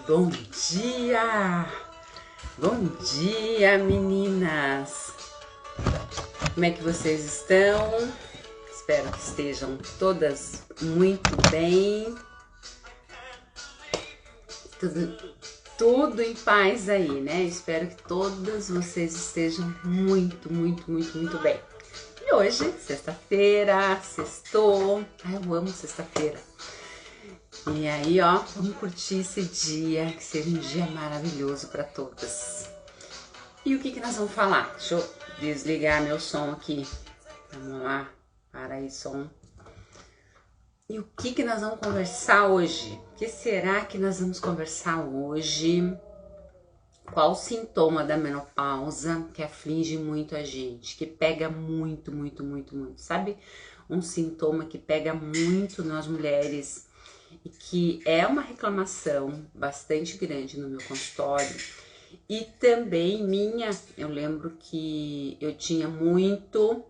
Bom dia! Bom dia, meninas! Como é que vocês estão? Espero que estejam todas muito bem. Tudo em paz aí, né? Espero que todas vocês estejam muito bem. E hoje, sexta-feira, sextou. Ai, eu amo sexta-feira. E aí, ó, vamos curtir esse dia, que seja um dia maravilhoso para todas. E o que nós vamos falar? Deixa eu desligar meu som aqui. Vamos lá, para aí, som. E o que nós vamos conversar hoje? O que será que nós vamos conversar hoje? Qual o sintoma da menopausa que aflige muito a gente? Que pega muito, sabe? Um sintoma que pega muito nós mulheres e que é uma reclamação bastante grande no meu consultório e também minha. Eu lembro que eu tinha muito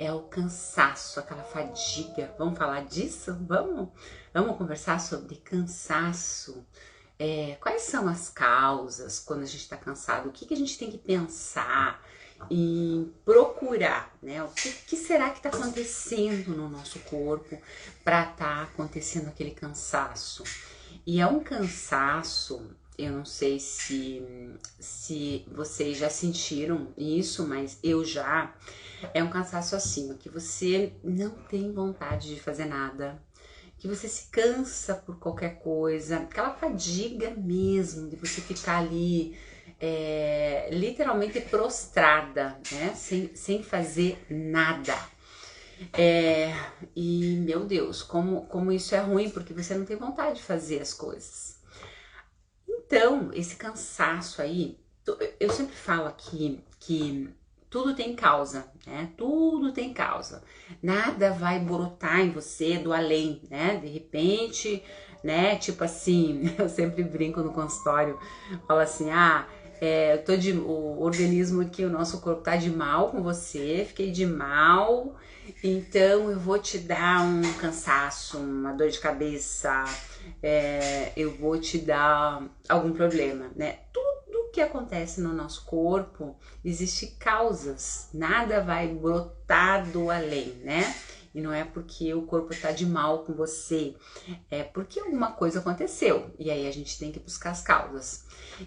o cansaço, aquela fadiga. Vamos falar disso? Vamos conversar sobre cansaço. Quais são as causas quando a gente está cansado? O que a gente tem que pensar e procurar, né? O que será que está acontecendo no nosso corpo para estar acontecendo aquele cansaço? E é um cansaço, eu não sei se vocês já sentiram isso, mas eu já. É um cansaço assim, que você não tem vontade de fazer nada, que você se cansa por qualquer coisa, aquela fadiga mesmo de você ficar ali literalmente prostrada, né? Sem fazer nada. E meu Deus, como isso é ruim, porque você não tem vontade de fazer as coisas. Então, esse cansaço aí, eu sempre falo aqui que tudo tem causa, né? Tudo tem causa. Nada vai brotar em você do além, né? De repente, né? Tipo assim, eu sempre brinco no consultório, falo assim, o organismo aqui, o nosso corpo tá de mal com você, fiquei de mal, então eu vou te dar um cansaço, uma dor de cabeça, eu vou te dar algum problema, né? Tudo que acontece no nosso corpo, existe causas, nada vai brotar do além, né? E não é porque o corpo tá de mal com você, é porque alguma coisa aconteceu. E aí a gente tem que buscar as causas.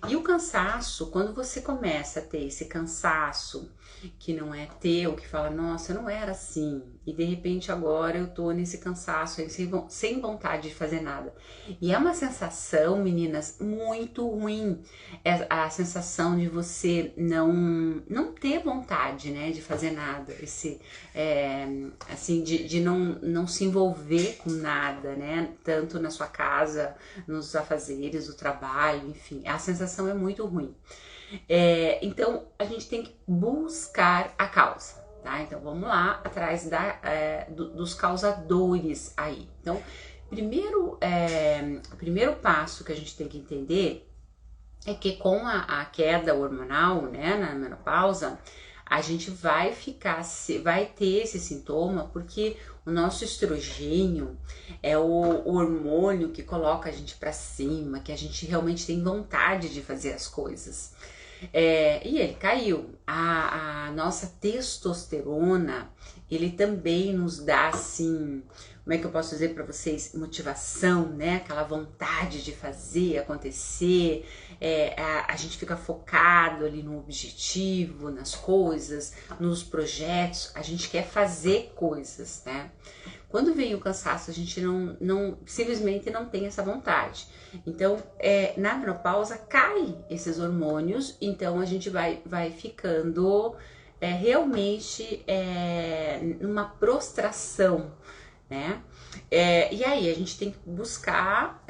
E o cansaço, quando você começa a ter esse cansaço que não é teu, que fala, nossa, não era assim, e de repente agora eu tô nesse cansaço aí, sem vontade de fazer nada. E é uma sensação, meninas, muito ruim. É a sensação de você não ter vontade, né, de fazer nada, assim, de não se envolver com nada, né, tanto na sua casa, nos afazeres, do trabalho, enfim, a sensação é muito ruim. Então a gente tem que buscar a causa, tá? Então vamos lá atrás dos causadores aí. Então, o primeiro passo que a gente tem que entender é que com a queda hormonal, né, na menopausa, a gente vai ter esse sintoma porque o nosso estrogênio é o hormônio que coloca a gente para cima, que a gente realmente tem vontade de fazer as coisas. E ele caiu. A nossa testosterona, ele também nos dá, assim, como é que eu posso dizer para vocês, motivação, né? Aquela vontade de fazer acontecer. A gente fica focado ali no objetivo, nas coisas, nos projetos. A gente quer fazer coisas, né? Quando vem o cansaço, a gente simplesmente não tem essa vontade. Então, na menopausa, cai esses hormônios, então a gente vai ficando realmente numa prostração, né? E aí a gente tem que buscar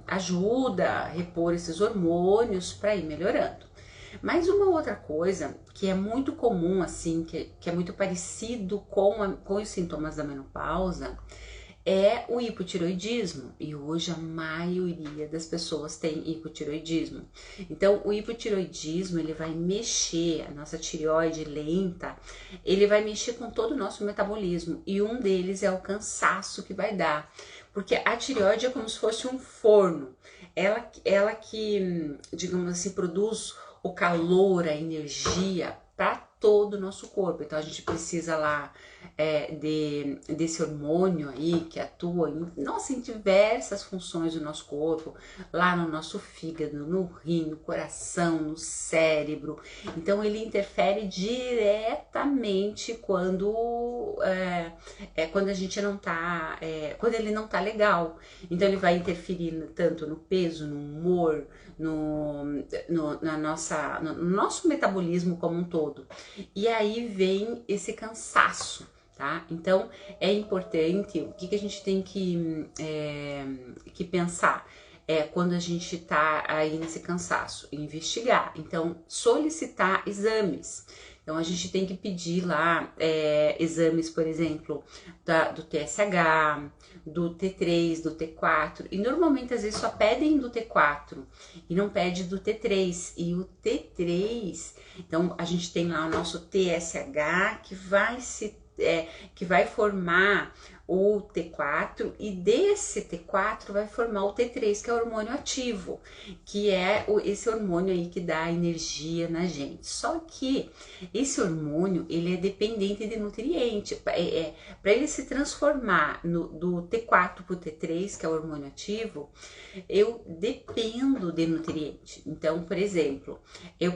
ajuda, repor esses hormônios para ir melhorando. Mas uma outra coisa que é muito comum, assim, que é muito parecido com os sintomas da menopausa, é o hipotireoidismo, e hoje a maioria das pessoas tem hipotireoidismo. Então, o hipotireoidismo, ele vai mexer, a nossa tireoide lenta, ele vai mexer com todo o nosso metabolismo, e um deles é o cansaço que vai dar, porque a tireoide é como se fosse um forno, ela que, digamos assim, produz o calor, a energia para todo o nosso corpo. Então a gente precisa lá desse hormônio aí que atua em diversas funções do nosso corpo, lá no nosso fígado, no rim, no coração, no cérebro. Então ele interfere diretamente quando a gente não tá, quando ele não tá legal. Então ele vai interferir tanto no peso, no humor, no nosso metabolismo como um todo. E aí vem esse cansaço, tá? Então é importante, o que a gente tem que pensar quando a gente tá aí nesse cansaço? Investigar, então solicitar exames. Então a gente tem que pedir lá exames, por exemplo, do TSH, do T3, do T4, e normalmente às vezes só pedem do T4 e não pede do T3. E o T3, então a gente tem lá o nosso TSH que vai formar o T4, e desse T4 vai formar o T3, que é o hormônio ativo, que é esse hormônio aí que dá energia na gente. Só que esse hormônio, ele é dependente de nutriente. Para ele se transformar do T4 para o T3, que é o hormônio ativo, eu dependo de nutriente. Então, por exemplo, eu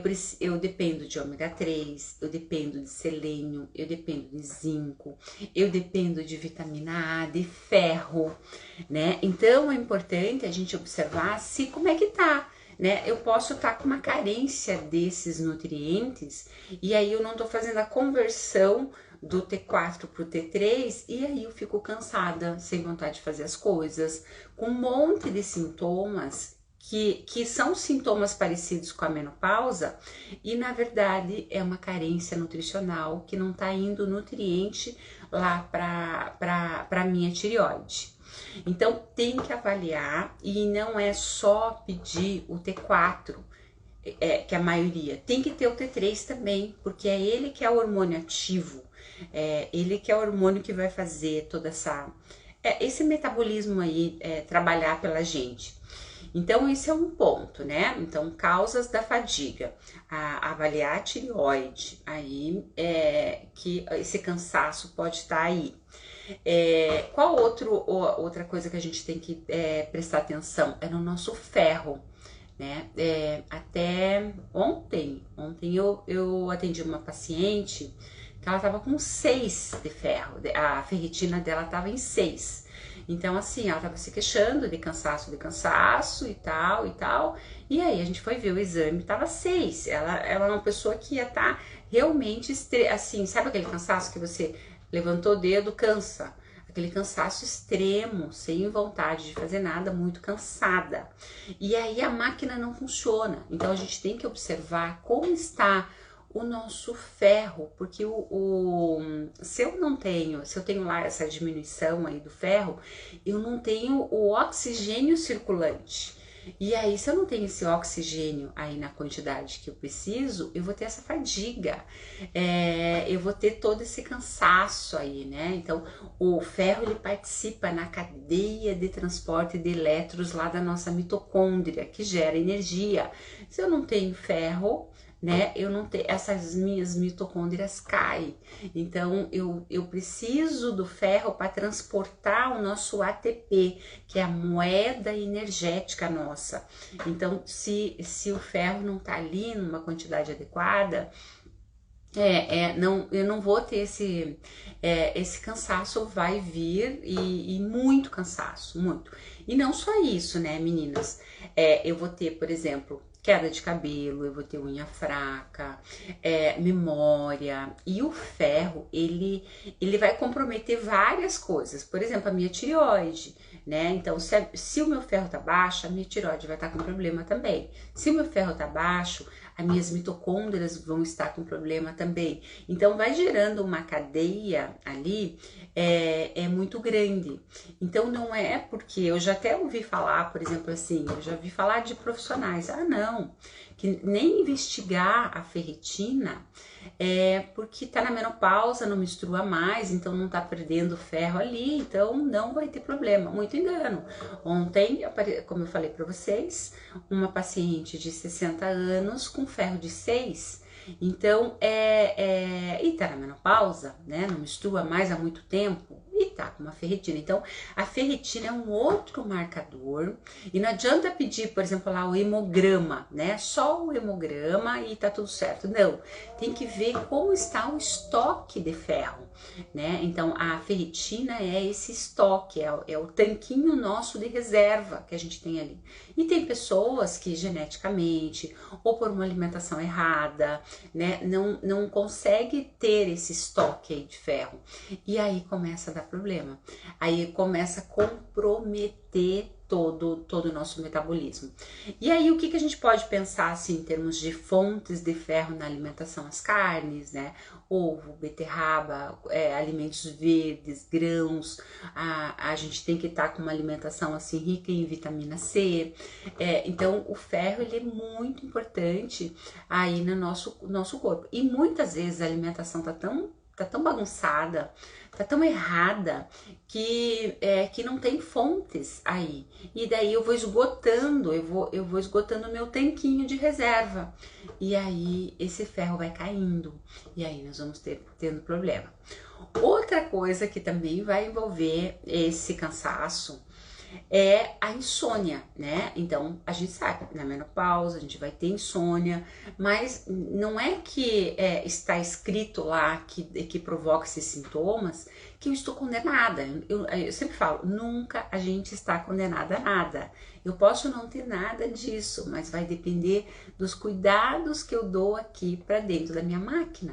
dependo de ômega 3, eu dependo de selênio, eu dependo de zinco, eu dependo de vitamina A, de ferro, né? Então é importante a gente observar como é que tá, né? Eu posso estar com uma carência desses nutrientes e aí eu não tô fazendo a conversão do T4 pro T3 e aí eu fico cansada, sem vontade de fazer as coisas, com um monte de sintomas que são sintomas parecidos com a menopausa, e na verdade é uma carência nutricional que não tá indo nutriente lá para minha tireoide. Então tem que avaliar, e não é só pedir o T4, que a maioria, tem que ter o T3 também, porque é ele que é o hormônio ativo, ele que é o hormônio que vai fazer toda esse metabolismo aí trabalhar pela gente. Então, esse é um ponto, né? Então, causas da fadiga, avaliar a tireoide, aí que esse cansaço pode estar aí. Qual outra coisa que a gente tem que prestar atenção? É no nosso ferro, né? Até ontem eu atendi uma paciente que ela tava com 6 de ferro, a ferritina dela tava em 6. Então, assim, ela tava se queixando de cansaço e tal. E aí a gente foi ver o exame, tava 6. Ela é uma pessoa que ia estar realmente, assim, sabe aquele cansaço que você levantou o dedo, cansa? Aquele cansaço extremo, sem vontade de fazer nada, muito cansada. E aí a máquina não funciona. Então a gente tem que observar como está o nosso ferro, porque se eu tenho lá essa diminuição aí do ferro, eu não tenho o oxigênio circulante. E aí, se eu não tenho esse oxigênio aí na quantidade que eu preciso, eu vou ter essa fadiga, eu vou ter todo esse cansaço aí, né? Então, o ferro, ele participa na cadeia de transporte de elétrons lá da nossa mitocôndria, que gera energia. Se eu não tenho ferro, né, eu não tenho, essas minhas mitocôndrias caem. Então eu preciso do ferro para transportar o nosso ATP, que é a moeda energética nossa. Então se o ferro não tá ali numa quantidade adequada, eu não vou ter esse cansaço, vai vir, e muito cansaço, muito. E não só isso, né, meninas? Eu vou ter, por exemplo, queda de cabelo, eu vou ter unha fraca, memória, e o ferro, ele vai comprometer várias coisas, por exemplo, a minha tireoide, né? Então, se o meu ferro tá baixo, a minha tireoide vai estar com problema também. Se o meu ferro tá baixo, as minhas mitocôndrias vão estar com problema também. Então vai gerando uma cadeia ali muito grande. Então não é porque eu já até ouvi falar, por exemplo, assim, eu já ouvi falar de profissionais, não, que nem investigar a ferritina porque tá na menopausa, não menstrua mais, então não tá perdendo ferro ali, então não vai ter problema. Muito engano. Ontem, como eu falei para vocês, uma paciente de 60 anos com ferro de 6, então e tá na menopausa, né? Não menstrua mais há muito tempo e tá com uma ferritina. Então, a ferritina é um outro marcador e não adianta pedir, por exemplo, lá o hemograma, né? Só o hemograma e tá tudo certo. Não, tem que ver como está o estoque de ferro, né? Então, a ferritina é esse estoque, é o tanquinho nosso de reserva que a gente tem ali. E tem pessoas que geneticamente ou por uma alimentação errada, né, não consegue ter esse estoque aí de ferro. E aí começa a dar problema. Aí começa a comprometer todo o nosso metabolismo. E aí o que a gente pode pensar assim em termos de fontes de ferro na alimentação? As carnes, né? Ovo, beterraba, alimentos verdes, grãos. A gente tem que estar com uma alimentação assim rica em vitamina C. Então o ferro ele é muito importante aí no nosso corpo. E muitas vezes a alimentação tá tão bagunçada, tá tão errada que não tem fontes aí. E daí eu vou esgotando, eu vou esgotando o meu tanquinho de reserva. E aí esse ferro vai caindo. E aí nós vamos tendo problema. Outra coisa que também vai envolver esse cansaço é a insônia, né? Então, a gente sabe, na menopausa a gente vai ter insônia, mas não é que está escrito lá que provoca esses sintomas que eu estou condenada. Eu sempre falo, nunca a gente está condenada a nada. Eu posso não ter nada disso, mas vai depender dos cuidados que eu dou aqui para dentro da minha máquina.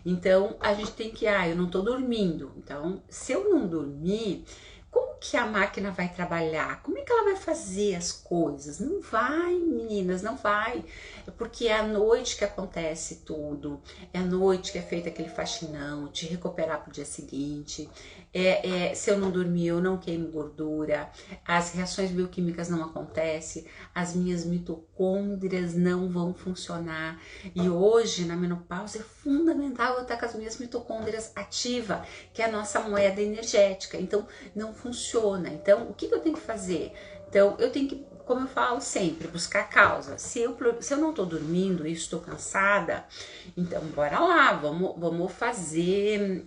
Então, a gente tem que, eu não tô dormindo. Então, se eu não dormir, como que a máquina vai trabalhar? Como é que ela vai fazer as coisas? Não vai, meninas, não vai. É porque é à noite que acontece tudo. É à noite que é feito aquele faxinão, te recuperar pro dia seguinte. Se eu não dormir, eu não queimo gordura. As reações bioquímicas não acontecem. As minhas mitocôndrias não vão funcionar. E hoje, na menopausa, é fundamental eu estar com as minhas mitocôndrias ativas, que é a nossa moeda energética. Então, não funciona. Então, o que eu tenho que fazer? Então, eu tenho que, como eu falo sempre, buscar causa. Se eu não tô dormindo e estou cansada, então bora lá, vamos fazer,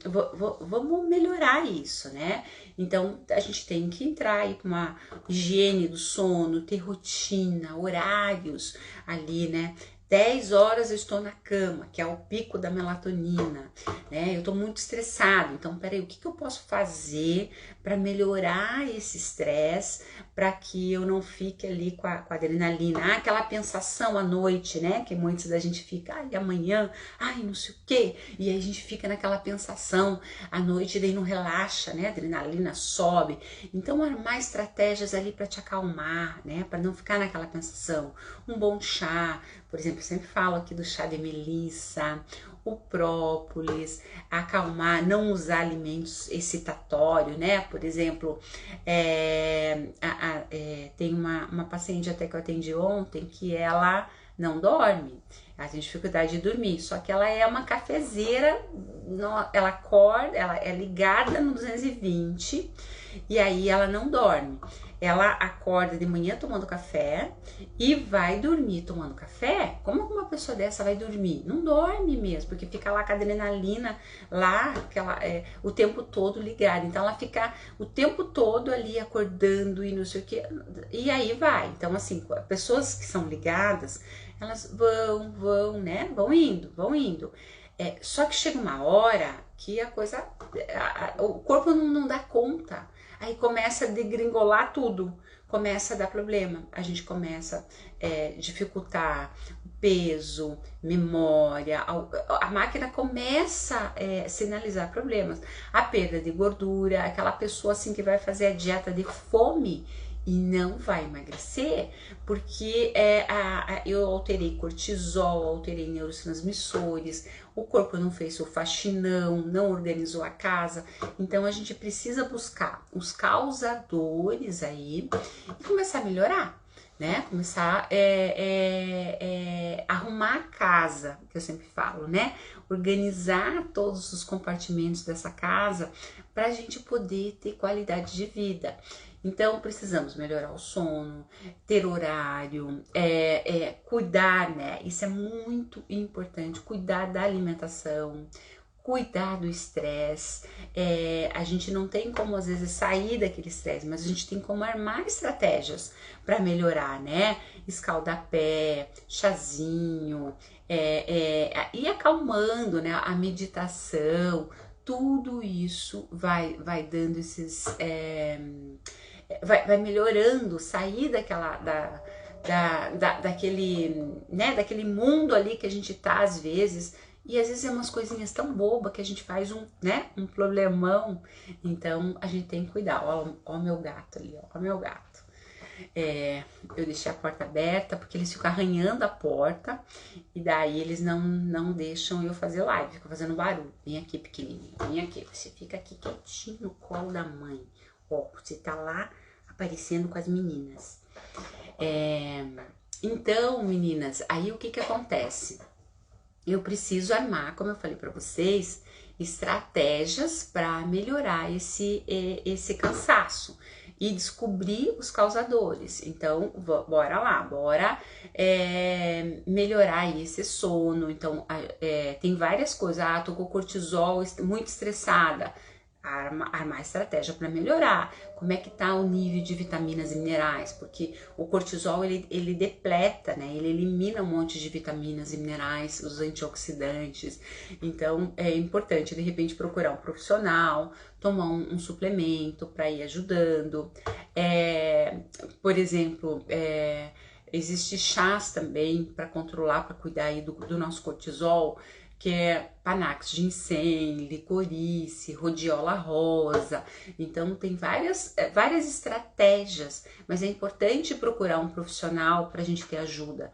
vamos melhorar isso, né? Então, a gente tem que entrar aí com uma higiene do sono, ter rotina, horários ali, né? 10 horas eu estou na cama, que é o pico da melatonina, né? Eu tô muito estressado, então peraí, o que eu posso fazer para melhorar esse estresse, para que eu não fique ali com a adrenalina, aquela pensação à noite, né? Que muitos da gente fica, e amanhã, não sei o quê, e aí a gente fica naquela pensação à noite, daí não relaxa, né? A adrenalina sobe. Então, armar estratégias ali para te acalmar, né? Para não ficar naquela pensação. Um bom chá, por exemplo, eu sempre falo aqui do chá de melissa, o própolis, acalmar, não usar alimentos excitatórios, né? Por exemplo, tem uma paciente até que eu atendi ontem que ela não dorme, ela tem dificuldade de dormir, só que ela é uma cafezeira, ela acorda, ela é ligada no 220 e aí ela não dorme. Ela acorda de manhã tomando café e vai dormir tomando café. Como uma pessoa dessa vai dormir? Não dorme mesmo, porque fica lá com a adrenalina lá, o tempo todo ligada. Então ela fica o tempo todo ali acordando e não sei o que, e aí vai. Então assim, pessoas que são ligadas, elas vão, né? Vão indo. Só que chega uma hora que a coisa, o corpo não dá conta. Aí começa a degringolar tudo, começa a dar problema. A gente começa a dificultar o peso, memória, a máquina começa a sinalizar problemas. A perda de gordura, aquela pessoa assim que vai fazer a dieta de fome e não vai emagrecer porque eu alterei cortisol, alterei neurotransmissores, o corpo não fez o faxinão, não organizou a casa. Então a gente precisa buscar os causadores aí e começar a melhorar, né? Começar arrumar a casa, que eu sempre falo, né? Organizar todos os compartimentos dessa casa para a gente poder ter qualidade de vida. Então precisamos melhorar o sono, ter horário, cuidar, né? Isso é muito importante, cuidar da alimentação, cuidar do estresse. A gente não tem como às vezes sair daquele estresse, mas a gente tem como armar estratégias para melhorar, né? Escaldar pé, chazinho, ir acalmando, né? A meditação, tudo isso vai dando esses, vai melhorando, sair daquele, né? Daquele mundo ali que a gente tá às vezes. E às vezes é umas coisinhas tão bobas que a gente faz um problemão. Então a gente tem que cuidar. Ó o meu gato ali, ó o meu gato. Eu deixei a porta aberta porque eles ficam arranhando a porta e daí eles não deixam eu fazer live, ficam fazendo barulho. Vem aqui, pequenininho, vem aqui. Você fica aqui quietinho no colo da mãe. Ó, você tá lá aparecendo com as meninas. Então, meninas, aí o que acontece? Eu preciso armar, como eu falei para vocês, estratégias para melhorar esse cansaço e descobrir os causadores. Então, bora lá, bora melhorar esse sono. Então, tem várias coisas. Tô com cortisol muito estressada. Armar estratégia para melhorar. Como é que tá o nível de vitaminas e minerais? Porque o cortisol ele depleta, né? Ele elimina um monte de vitaminas e minerais, os antioxidantes. Então é importante de repente procurar um profissional, tomar um suplemento para ir ajudando. Por exemplo, existe chás também para controlar, para cuidar aí do nosso cortisol, que é Panax, ginseng, licorice, rodiola rosa. Então tem várias estratégias, mas é importante procurar um profissional para a gente ter ajuda,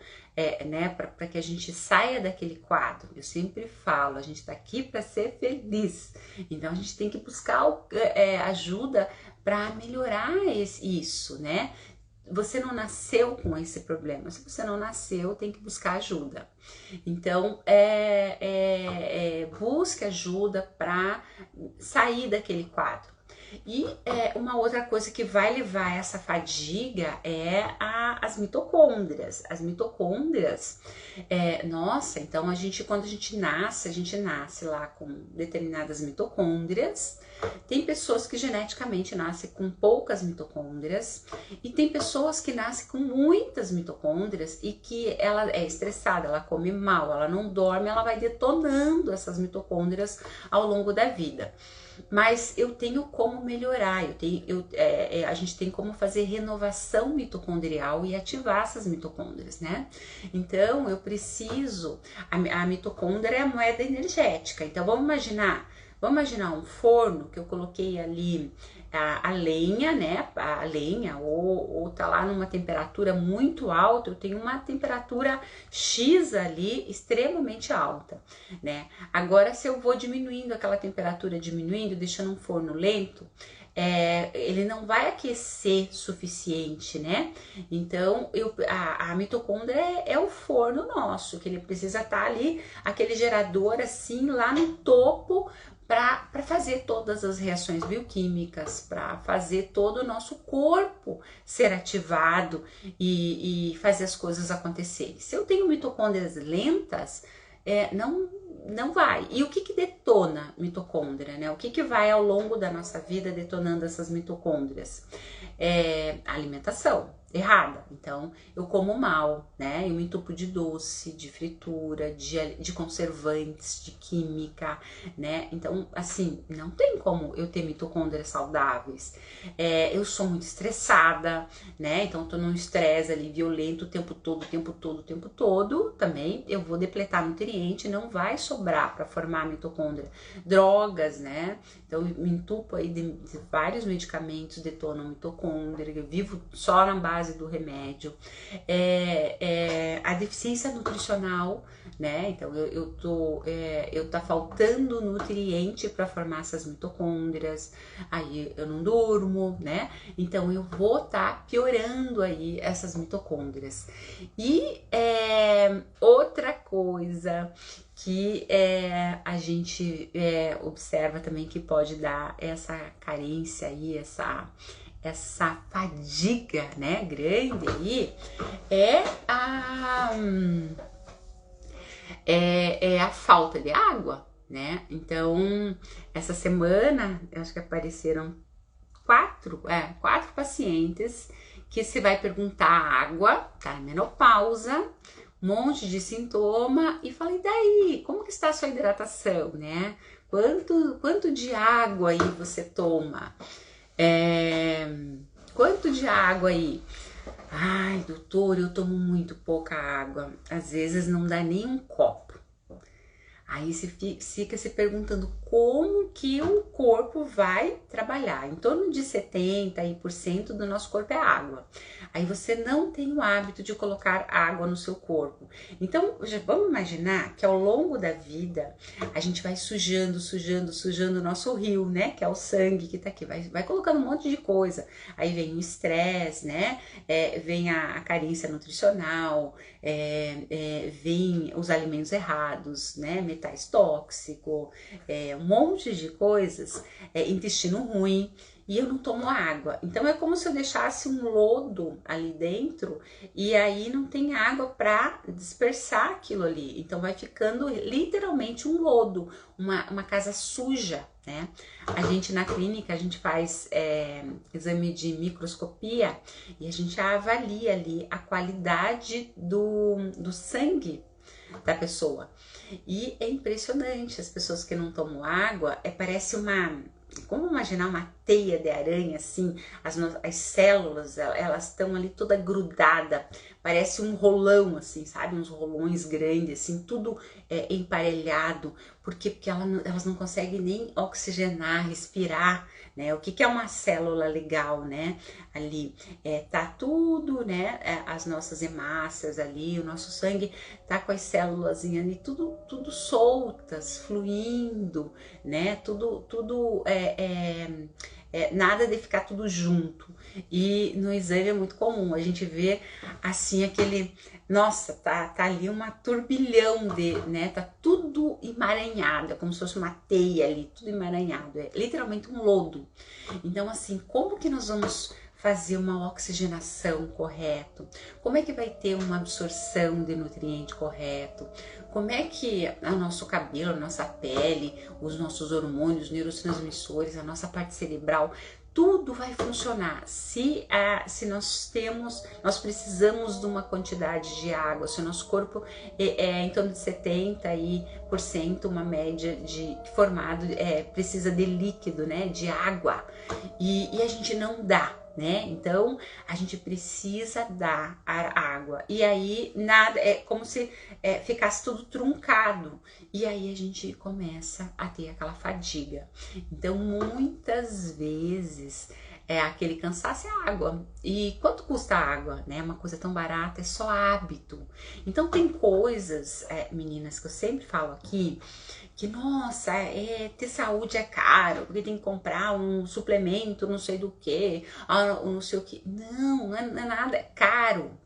né? Para que a gente saia daquele quadro. Eu sempre falo, a gente está aqui para ser feliz, então a gente tem que buscar ajuda para melhorar isso, né? Você não nasceu com esse problema. Se você não nasceu, tem que buscar ajuda. Então, busque ajuda para sair daquele quadro. E uma outra coisa que vai levar essa fadiga é as mitocôndrias. As mitocôndrias, nossa, então quando a gente nasce lá com determinadas mitocôndrias. Tem pessoas que geneticamente nascem com poucas mitocôndrias e tem pessoas que nascem com muitas mitocôndrias e que ela é estressada, ela come mal, ela não dorme, ela vai detonando essas mitocôndrias ao longo da vida. Mas eu tenho como melhorar, a gente tem como fazer renovação mitocondrial e ativar essas mitocôndrias, né? Então eu preciso, a mitocôndria é a moeda energética, então vamos imaginar um forno que eu coloquei ali a lenha, né? A lenha, ou tá lá numa temperatura muito alta, eu tenho uma temperatura X ali extremamente alta, né? Agora, se eu vou diminuindo aquela temperatura, deixando um forno lento, ele não vai aquecer suficiente, né? Então, a mitocôndria é o forno nosso, que ele precisa estar ali, aquele gerador assim, lá no topo, para fazer todas as reações bioquímicas, para fazer todo o nosso corpo ser ativado e fazer as coisas acontecerem. Se eu tenho mitocôndrias lentas, não vai. E o que detona mitocôndria, né? O que vai ao longo da nossa vida detonando essas mitocôndrias? A alimentação. errada. Então, eu como mal, né? Eu me entupo de doce, de fritura, de conservantes, de química, né? Então, assim, não tem como eu ter mitocôndrias saudáveis. Eu sou muito estressada, né? Então, tô num estresse ali violento o tempo todo, o tempo todo, o tempo todo. Também eu vou depletar nutriente, não vai sobrar para formar mitocôndria. Drogas, né? Então, eu me entupo aí de vários medicamentos, detonam mitocôndria, eu vivo só na base do remédio, a deficiência nutricional, né? Então eu tá faltando nutriente para formar essas mitocôndrias, aí eu não durmo, né? Então eu vou tá piorando aí essas mitocôndrias. E outra coisa que a gente observa também que pode dar essa carência aí, essa fadiga, né, grande aí, é a falta de água, né? Então, essa semana, eu acho que apareceram quatro pacientes que você vai perguntar água, tá? Menopausa, um monte de sintoma, e falei, daí, como que está a sua hidratação, né? Quanto de água aí você toma? Quanto de água aí? Ai, doutor, eu tomo muito pouca água. Às vezes não dá nem um copo. Aí você fica se perguntando como que o corpo vai trabalhar. Em torno de 70% do nosso corpo é água. Aí você não tem o hábito de colocar água no seu corpo. Então, já vamos imaginar que ao longo da vida a gente vai sujando o nosso rio, né? Que é o sangue que tá aqui. Vai colocando um monte de coisa. Aí vem o estresse, né? Vem a carência nutricional, vem os alimentos errados, né? Metais tóxicos, um monte de coisas, intestino ruim, e eu não tomo água. Então é como se eu deixasse um lodo ali dentro e aí não tem água para dispersar aquilo ali. Então vai ficando literalmente um lodo, uma casa suja, né? A gente na clínica, a gente faz exame de microscopia e a gente avalia ali a qualidade do sangue da pessoa. E é impressionante, as pessoas que não tomam água, parece como imaginar uma teia de aranha, assim, as células, elas estão ali toda grudada, parece um rolão, assim, sabe, uns rolões grandes, assim, tudo emparelhado, porque elas não conseguem nem oxigenar, respirar, né? O que é uma célula legal, né? Ali tá tudo, né? As nossas hemácias ali, o nosso sangue tá com as células ali, tudo soltas, fluindo, né? Tudo nada de ficar tudo junto. E no exame é muito comum a gente ver assim nossa, tá ali uma turbilhão né? Tá tudo emaranhado, é como se fosse uma teia ali, tudo emaranhado, é literalmente um lodo. Então assim, como que nós vamos fazer uma oxigenação correta? Como é que vai ter uma absorção de nutriente correto? Como é que o nosso cabelo, a nossa pele, os nossos hormônios, os neurotransmissores, a nossa parte cerebral, tudo vai funcionar se nós precisamos de uma quantidade de água, se o nosso corpo em torno de 70% uma média formado precisa de líquido, né, de água, e a gente não dá, né? Então a gente precisa dar a água, e aí nada, é como se ficasse tudo truncado, e aí a gente começa a ter aquela fadiga. Então muitas vezes aquele cansaço é água. E quanto custa a água, né? Uma coisa tão barata, é só hábito. Então tem coisas, meninas, que eu sempre falo aqui, que nossa, ter saúde é caro, porque tem que comprar um suplemento, não sei do que, não sei o que. Não é nada, é caro.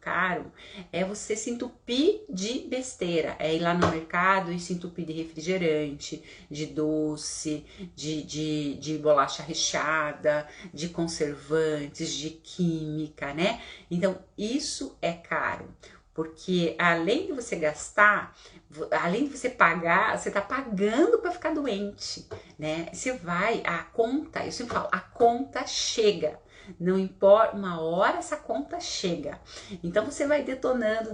É você se entupir de besteira, é ir lá no mercado e se entupir de refrigerante, de doce, de bolacha recheada, de conservantes, de química, né? Então isso é caro. Porque além de você gastar, além de você pagar, você tá pagando para ficar doente, né? Você vai, a conta, eu sempre falo, a conta chega. Não importa, uma hora essa conta chega. Então você vai detonando,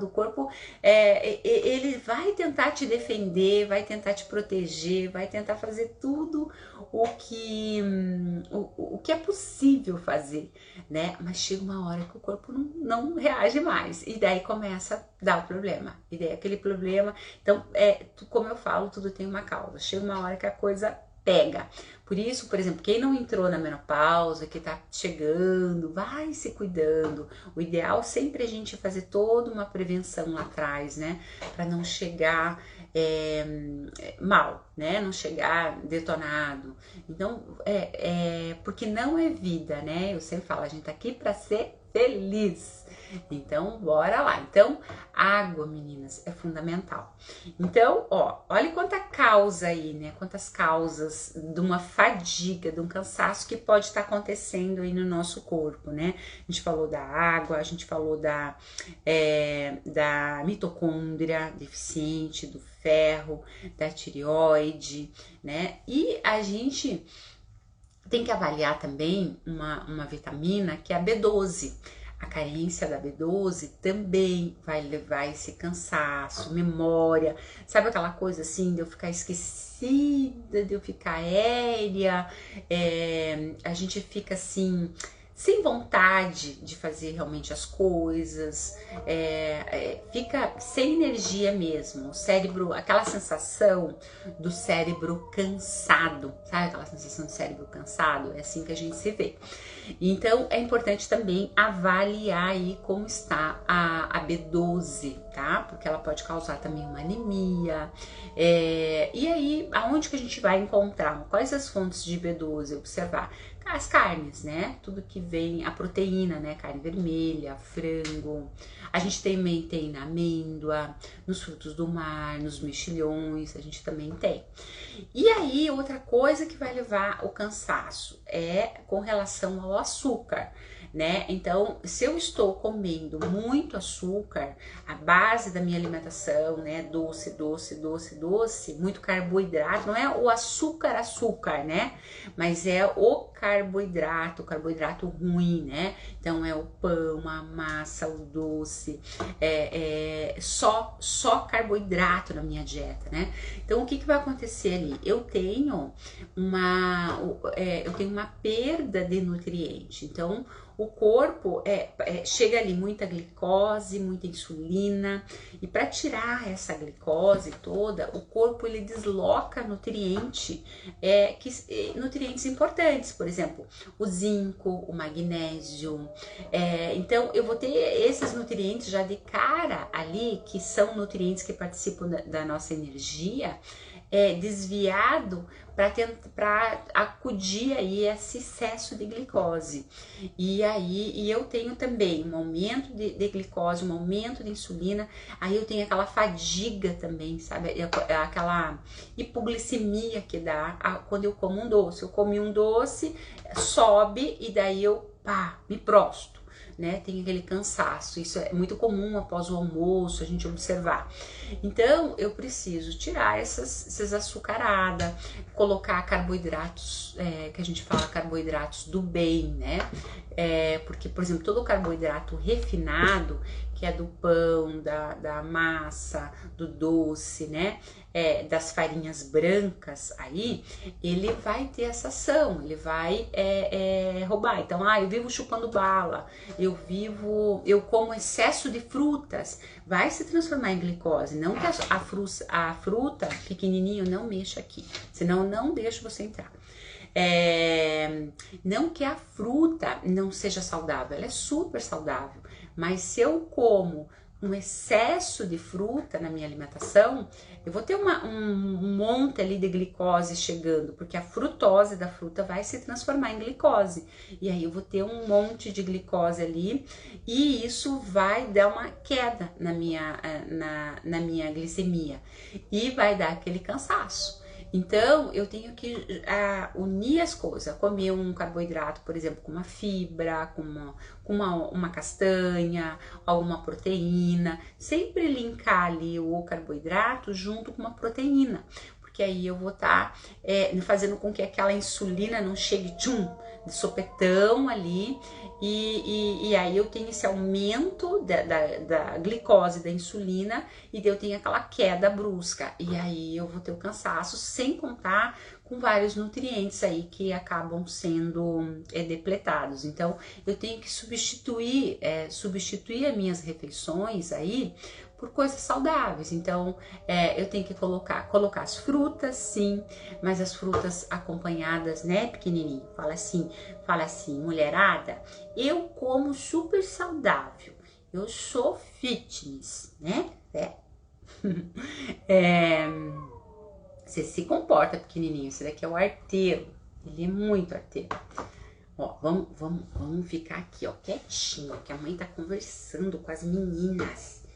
o corpo ele vai tentar te defender, vai tentar te proteger, vai tentar fazer tudo o que é possível fazer, né? Mas chega uma hora que o corpo não reage mais, e daí começa a dar o problema, e daí aquele problema, então, como eu falo, tudo tem uma causa, chega uma hora que a coisa pega. Por isso, por exemplo, quem não entrou na menopausa, que tá chegando, vai se cuidando. O ideal sempre é a gente fazer toda uma prevenção lá atrás, né? Para não chegar mal, né? Não chegar detonado. Então, porque não é vida, né? Eu sempre falo, a gente tá aqui para ser feliz. Então, bora lá. Então, água, meninas, é fundamental. Então, olha quanta causa aí, né? Quantas causas de uma fadiga, de um cansaço que pode estar acontecendo aí no nosso corpo, né? A gente falou da água, a gente falou da mitocôndria deficiente, do ferro, da tireoide, né? E a gente tem que avaliar também uma vitamina que é a B12. A carência da B12 também vai levar esse cansaço, memória, sabe aquela coisa assim de eu ficar esquecida, de eu ficar aérea, a gente fica assim, sem vontade de fazer realmente as coisas, fica sem energia mesmo, o cérebro, aquela sensação do cérebro cansado, sabe aquela sensação do cérebro cansado? É assim que a gente se vê. Então é importante também avaliar aí como está a B12, tá? Porque ela pode causar também uma anemia. E aí, aonde que a gente vai encontrar? Quais as fontes de B12? Observar as carnes, né? Tudo que vem, a proteína, né? Carne vermelha, frango. A gente também tem na amêndoa, nos frutos do mar, nos mexilhões, a gente também tem. E aí, outra coisa que vai levar o cansaço é com relação ao açúcar, né? Então, se eu estou comendo muito açúcar, a base da minha alimentação, né? Doce, muito carboidrato, não é o açúcar, né? Mas é o carboidrato ruim, né? Então é o pão, a massa, o doce, só carboidrato na minha dieta, né? Então o que vai acontecer ali? Eu tenho uma perda de nutriente, então o corpo chega ali muita glicose, muita insulina, e para tirar essa glicose toda, o corpo ele desloca nutrientes importantes, por exemplo, o zinco, o magnésio. Então eu vou ter esses nutrientes já de cara ali, que são nutrientes que participam da nossa energia, desviado para acudir aí a esse excesso de glicose. E eu tenho também um aumento de glicose, um aumento de insulina, aí eu tenho aquela fadiga também, sabe? Aquela hipoglicemia que dá quando eu como um doce. Eu comi um doce, sobe e daí eu me prosto, né? Tem aquele cansaço. Isso é muito comum após o almoço a gente observar. Então eu preciso tirar essas açucaradas, colocar carboidratos, que a gente fala carboidratos do bem, né? Porque, por exemplo, todo o carboidrato refinado, que é do pão, da massa, do doce, né? Das farinhas brancas aí, ele vai ter essa ação, ele vai roubar. Então, eu vivo chupando bala, eu como excesso de frutas, vai se transformar em glicose. Não que a fruta pequenininho não mexa aqui, senão não deixo você entrar. Não que a fruta não seja saudável, ela é super saudável, mas se eu como um excesso de fruta na minha alimentação, eu vou ter um monte ali de glicose chegando, porque a frutose da fruta vai se transformar em glicose, e aí eu vou ter um monte de glicose ali, e isso vai dar uma queda na minha glicemia, e vai dar aquele cansaço. Então, eu tenho que unir as coisas, comer um carboidrato, por exemplo, com uma fibra, com uma castanha, alguma proteína, sempre linkar ali o carboidrato junto com uma proteína, porque aí eu vou estar fazendo com que aquela insulina não chegue de sopetão ali, e aí eu tenho esse aumento da glicose, da insulina, e daí eu tenho aquela queda brusca, e aí eu vou ter o cansaço, sem contar com vários nutrientes aí que acabam sendo depletados. Então eu tenho que substituir as minhas refeições aí por coisas saudáveis. Então eu tenho que colocar as frutas, sim, mas as frutas acompanhadas, né, pequenininho. Fala assim, mulherada, eu como super saudável, eu sou fitness, né? Você se comporta, pequenininho. Esse daqui é o arteiro, ele é muito arteiro. Ó, vamos ficar aqui, ó, quietinho, que a mãe tá conversando com as meninas.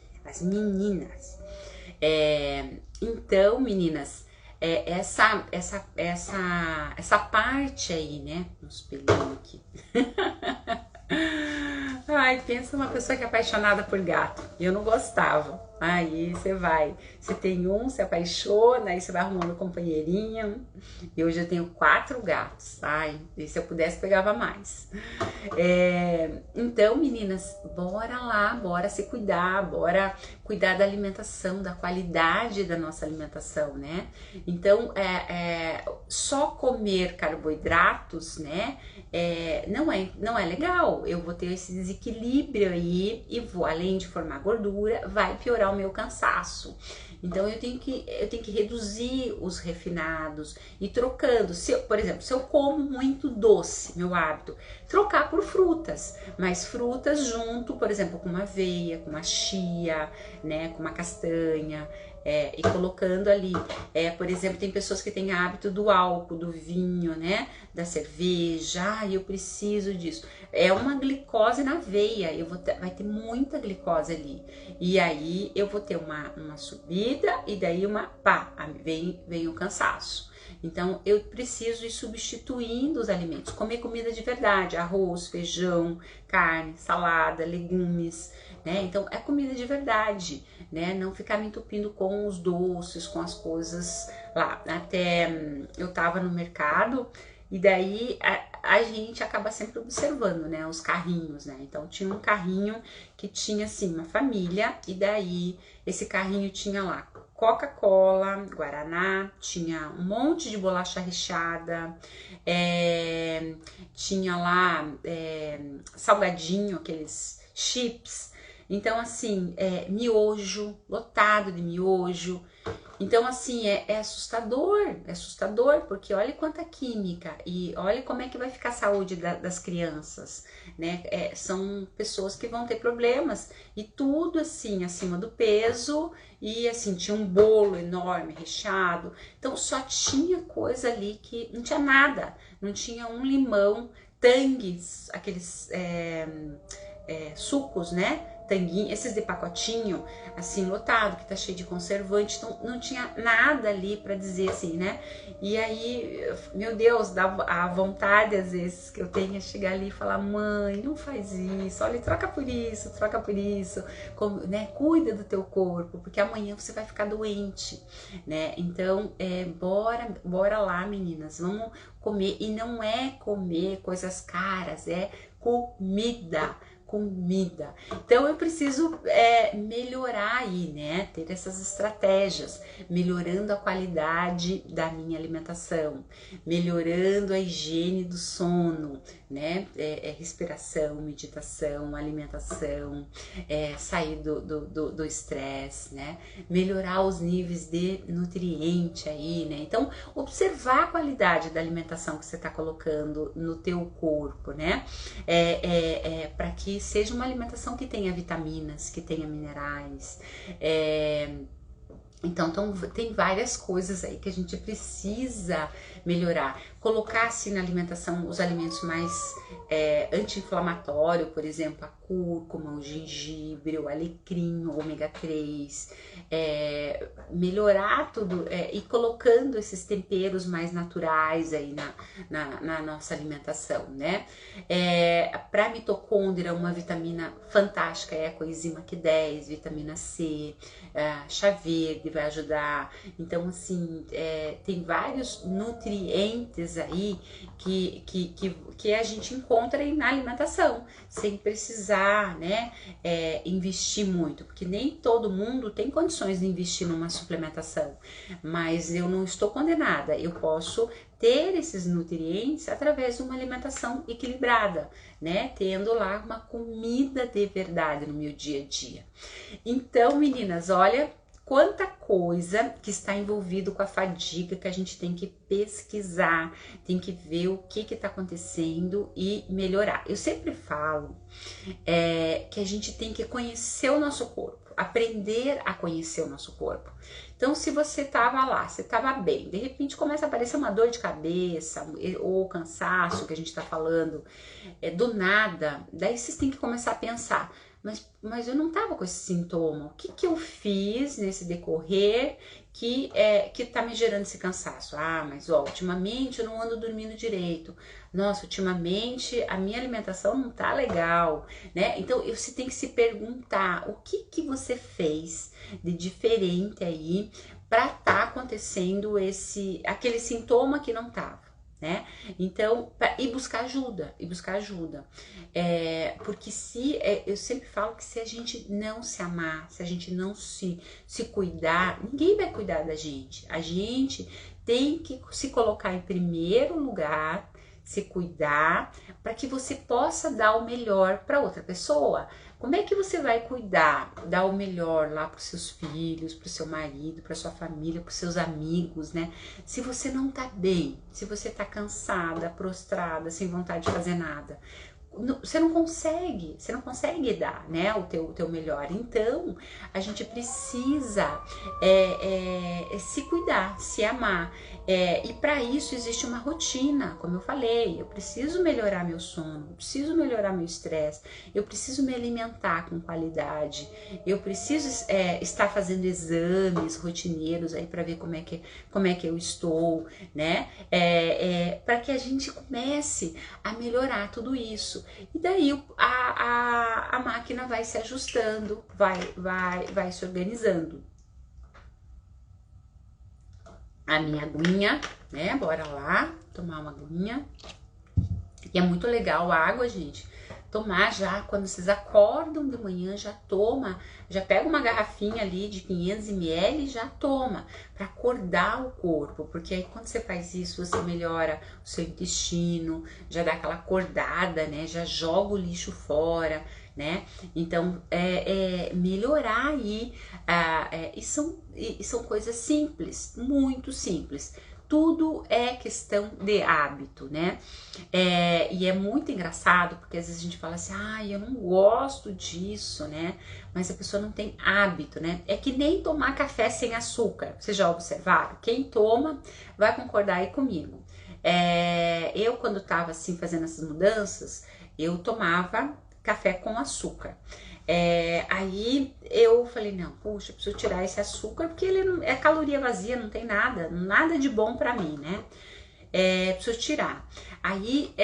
Então, meninas, essa parte aí, né? Um espelhinho aqui. Ai, pensa uma pessoa que é apaixonada por gato. Eu não gostava. Aí você tem um, se apaixona, aí você vai arrumando companheirinha. E hoje eu tenho 4 gatos. Ai, e se eu pudesse, pegava mais. Então, meninas, bora lá, bora se cuidar, bora cuidar da alimentação, da qualidade da nossa alimentação, né? Então, só comer carboidratos, né? Não é legal. Eu vou ter esse desequilíbrio aí e vou, além de formar gordura, vai piorar o meu cansaço. Então eu tenho que reduzir os refinados e trocando. Por exemplo, se eu como muito doce, meu hábito, trocar por frutas, mas frutas junto, por exemplo, com uma aveia, com uma chia, né, com uma castanha. E colocando ali, por exemplo, tem pessoas que têm hábito do álcool, do vinho, né, da cerveja. Eu preciso disso. É uma glicose na veia, vai ter muita glicose ali, e aí eu vou ter uma subida, e daí vem o cansaço. Então eu preciso ir substituindo os alimentos, comer comida de verdade, arroz, feijão, carne, salada, legumes, né? Então é comida de verdade, né? Não ficar me entupindo com os doces, com as coisas lá. Até eu tava no mercado, e daí a gente acaba sempre observando, né, os carrinhos, né? Então tinha um carrinho que tinha assim uma família, e daí esse carrinho tinha lá Coca-Cola, Guaraná, tinha um monte de bolacha recheada, tinha lá salgadinho, aqueles chips. Então assim, miojo, lotado de miojo. Então, assim, é assustador, porque olha quanta química, e olha como é que vai ficar a saúde das crianças, né? São pessoas que vão ter problemas, e tudo assim, acima do peso, e assim, tinha um bolo enorme, recheado, então só tinha coisa ali que não tinha nada, não tinha um limão, tangues, aqueles sucos, né? Tanguinho, esses de pacotinho, assim, lotado, que tá cheio de conservante, então não tinha nada ali pra dizer assim, né? E aí, meu Deus, dá a vontade às vezes que eu tenho é chegar ali e falar: mãe, não faz isso, olha, troca por isso, né? Cuida do teu corpo, porque amanhã você vai ficar doente, né? Então, bora lá, meninas, vamos comer, e não é comer coisas caras, é comida. Então eu preciso melhorar aí, né? Ter essas estratégias, melhorando a qualidade da minha alimentação, melhorando a higiene do sono, né? Respiração, meditação, alimentação, sair do estresse, né? Melhorar os níveis de nutriente aí, né? Então observar a qualidade da alimentação que você está colocando no teu corpo, né? Para que seja uma alimentação que tenha vitaminas, que tenha minerais. Então tem várias coisas aí que a gente precisa melhorar. Colocar assim na alimentação os alimentos mais anti-inflamatórios, por exemplo, a cúrcuma, o gengibre, o alecrim, o ômega 3, melhorar tudo e colocando esses temperos mais naturais aí na nossa alimentação, né? Para mitocôndria, uma vitamina fantástica é a coenzima Q10, vitamina C, chá verde, vai ajudar. Então, assim, tem vários nutrientes aí que a gente encontra aí na alimentação, sem precisar, né, investir muito, porque nem todo mundo tem condições de investir numa suplementação, mas eu não estou condenada, eu posso ter esses nutrientes através de uma alimentação equilibrada, né, tendo lá uma comida de verdade no meu dia a dia. Então, meninas, olha quanta coisa que está envolvido com a fadiga que a gente tem que pesquisar, tem que ver o que está acontecendo e melhorar. Eu sempre falo que a gente tem que conhecer o nosso corpo, aprender a conhecer o nosso corpo. Então, se você estava lá, você estava bem, de repente começa a aparecer uma dor de cabeça ou cansaço que a gente está falando, do nada, daí vocês têm que começar a pensar, mas eu não estava com esse sintoma, o que eu fiz nesse decorrer que tá me gerando esse cansaço? Ah, mas ó, ultimamente eu não ando dormindo direito, nossa, ultimamente a minha alimentação não tá legal, né? Então você tem que se perguntar o que você fez de diferente aí para tá acontecendo aquele sintoma que não tava, né? Então, e buscar ajuda, porque eu sempre falo que se a gente não se amar, se a gente não se cuidar, ninguém vai cuidar da gente. A gente tem que se colocar em primeiro lugar, se cuidar, para que você possa dar o melhor para outra pessoa. Como é que você vai cuidar, dar o melhor lá para os seus filhos, para o seu marido, para sua família, para os seus amigos, né? Se você não tá bem, se você tá cansada, prostrada, sem vontade de fazer nada, você não consegue dar, né, o teu melhor. Então, a gente precisa se cuidar, se amar. E para isso existe uma rotina, como eu falei, eu preciso melhorar meu sono, eu preciso melhorar meu estresse, eu preciso me alimentar com qualidade, eu preciso estar fazendo exames rotineiros aí para ver como é que eu estou, né, para que a gente comece a melhorar tudo isso. E daí a máquina vai se ajustando, vai se organizando. A minha aguinha, né? Bora lá tomar uma aguinha. E é muito legal a água, gente. Tomar já, quando vocês acordam de manhã, já toma, já pega uma garrafinha ali de 500 ml e já toma, para acordar o corpo, porque aí quando você faz isso, você melhora o seu intestino, já dá aquela acordada, né, já joga o lixo fora, né, então melhorar aí, e são coisas simples, muito simples. Tudo é questão de hábito, né? E é muito engraçado, porque às vezes a gente fala assim, eu não gosto disso, né? Mas a pessoa não tem hábito, né? É que nem tomar café sem açúcar. Vocês já observaram? Quem toma vai concordar aí comigo. Eu, quando tava assim, fazendo essas mudanças, eu tomava café com açúcar. Aí eu falei, não, puxa, preciso tirar esse açúcar, porque ele não, é caloria vazia, não tem nada de bom pra mim, né? Preciso tirar. Aí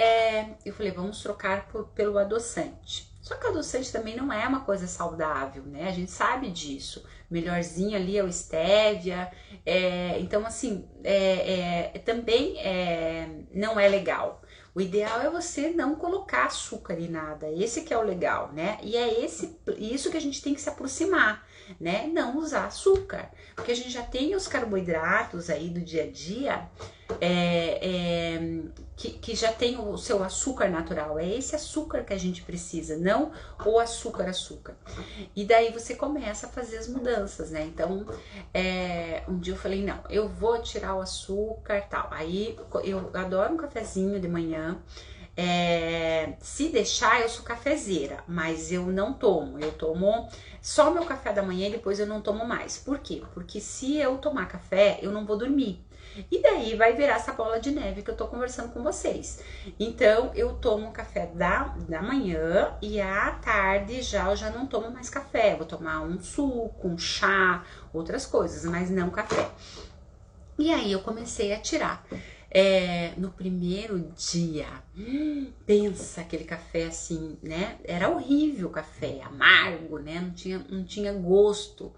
eu falei, vamos trocar pelo adoçante. Só que o adoçante também não é uma coisa saudável, né? A gente sabe disso. O melhorzinho ali é o stevia. Então, assim, também não é legal. O ideal é você não colocar açúcar em nada, esse que é o legal, né? E é isso que a gente tem que se aproximar, né? Não usar açúcar, porque a gente já tem os carboidratos aí do dia a dia, que já tem o seu açúcar natural. É esse açúcar que a gente precisa, não o açúcar. E daí você começa a fazer as mudanças, né? Então, um dia eu falei, não, eu vou tirar o açúcar e tal. Aí eu adoro um cafezinho de manhã. Se deixar, eu sou cafezeira, mas eu não tomo. Eu tomo só o meu café da manhã e depois eu não tomo mais. Por quê? Porque se eu tomar café, eu não vou dormir. E daí vai virar essa bola de neve que eu tô conversando com vocês. Então, eu tomo café da manhã e à tarde eu já não tomo mais café. Vou tomar um suco, um chá, outras coisas, mas não café. E aí eu comecei a tirar. No primeiro dia, pensa aquele café assim, né? Era horrível o café, amargo, né? Não tinha gosto.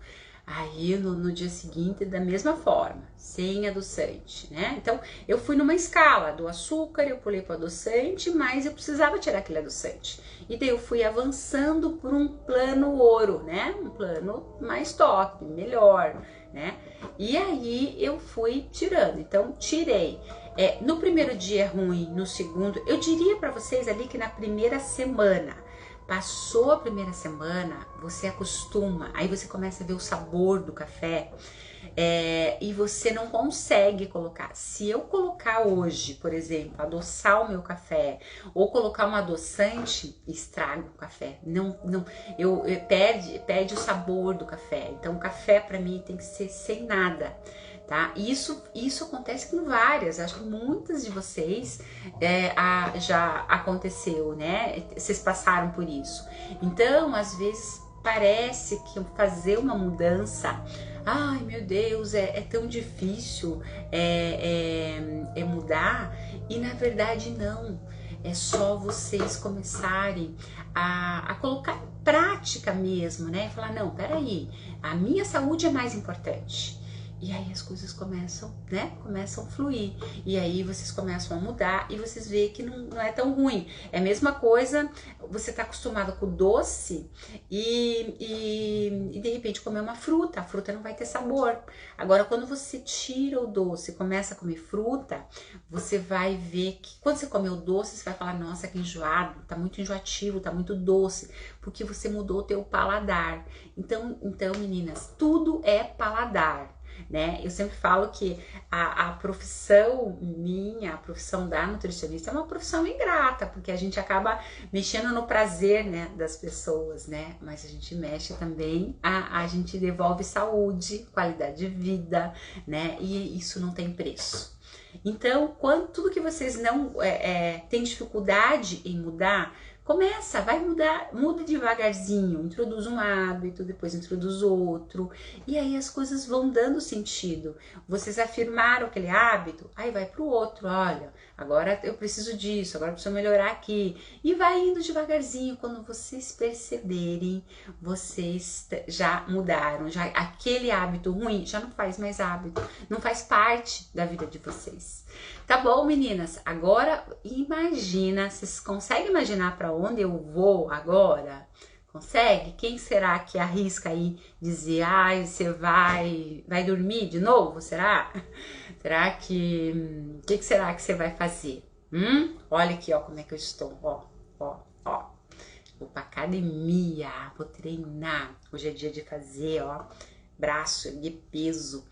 Aí no dia seguinte, da mesma forma, sem adoçante, né? Então eu fui numa escala do açúcar, eu pulei para o adoçante, mas eu precisava tirar aquele adoçante. E daí eu fui avançando por um plano ouro, né? Um plano mais top, melhor, né? E aí eu fui tirando. Então tirei. No primeiro dia é ruim, no segundo, eu diria para vocês ali que na primeira semana. Passou a primeira semana, você acostuma, aí você começa a ver o sabor do café e você não consegue colocar. Se eu colocar hoje, por exemplo, adoçar o meu café ou colocar um adoçante, estraga o café. Perde o sabor do café. Então, o café para mim tem que ser sem nada. Tá? Isso acontece com várias, acho que muitas de vocês já aconteceu, né? Vocês passaram por isso. Então, às vezes parece que fazer uma mudança, ai meu Deus, é tão difícil mudar, e na verdade não. É só vocês começarem a colocar em prática mesmo, né? Falar, não, peraí, a minha saúde é mais importante. E aí as coisas começam, né? Começam a fluir. E aí vocês começam a mudar e vocês veem que não é tão ruim. É a mesma coisa, você tá acostumado com doce e de repente comer uma fruta. A fruta não vai ter sabor. Agora, quando você tira o doce e começa a comer fruta, você vai ver que quando você comer o doce, você vai falar, nossa, que enjoado, tá muito enjoativo, tá muito doce, porque você mudou o teu paladar. Então meninas, tudo é paladar. Né? Eu sempre falo que a profissão minha, a profissão da nutricionista é uma profissão ingrata, porque a gente acaba mexendo no prazer, né, das pessoas, né? Mas a gente mexe também, a gente devolve saúde, qualidade de vida, né? E isso não tem preço. Então, tudo que vocês não têm dificuldade em mudar, começa, vai mudar, muda devagarzinho, introduz um hábito, depois introduz outro, e aí as coisas vão dando sentido. Vocês afirmaram aquele hábito, aí vai pro outro, olha, agora eu preciso disso, agora eu preciso melhorar aqui, e vai indo devagarzinho. Quando vocês perceberem, vocês já mudaram, já aquele hábito ruim já não faz mais hábito, não faz parte da vida de vocês. Tá bom, meninas? Agora imagina, vocês conseguem imaginar para onde eu vou agora? Consegue? Quem será que arrisca aí dizer, ai, você vai dormir de novo? Será? Será que... O que será que você vai fazer? Olha aqui, ó, como é que eu estou, ó. Vou pra academia, vou treinar. Hoje é dia de fazer, ó, braço, erguer peso,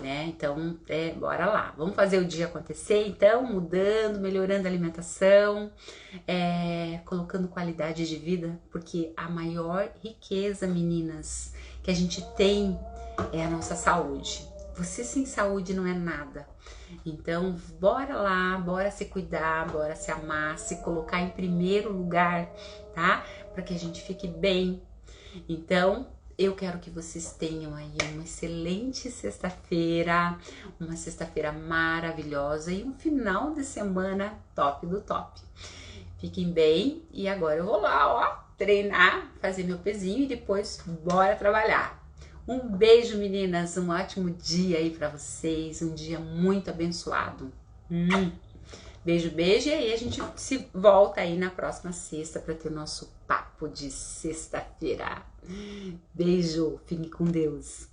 né? Então, bora lá. Vamos fazer o dia acontecer, então, mudando, melhorando a alimentação, colocando qualidade de vida, porque a maior riqueza, meninas, que a gente tem é a nossa saúde. Você sem saúde não é nada. Então, bora lá, bora se cuidar, bora se amar, se colocar em primeiro lugar, tá? Para que a gente fique bem. Então, eu quero que vocês tenham aí uma excelente sexta-feira, uma sexta-feira maravilhosa e um final de semana top do top. Fiquem bem e agora eu vou lá, ó, treinar, fazer meu pezinho e depois bora trabalhar. Um beijo, meninas, um ótimo dia aí pra vocês, um dia muito abençoado. Beijo, beijo, e aí a gente se volta aí na próxima sexta para ter o nosso papo de sexta-feira. Beijo, fique com Deus.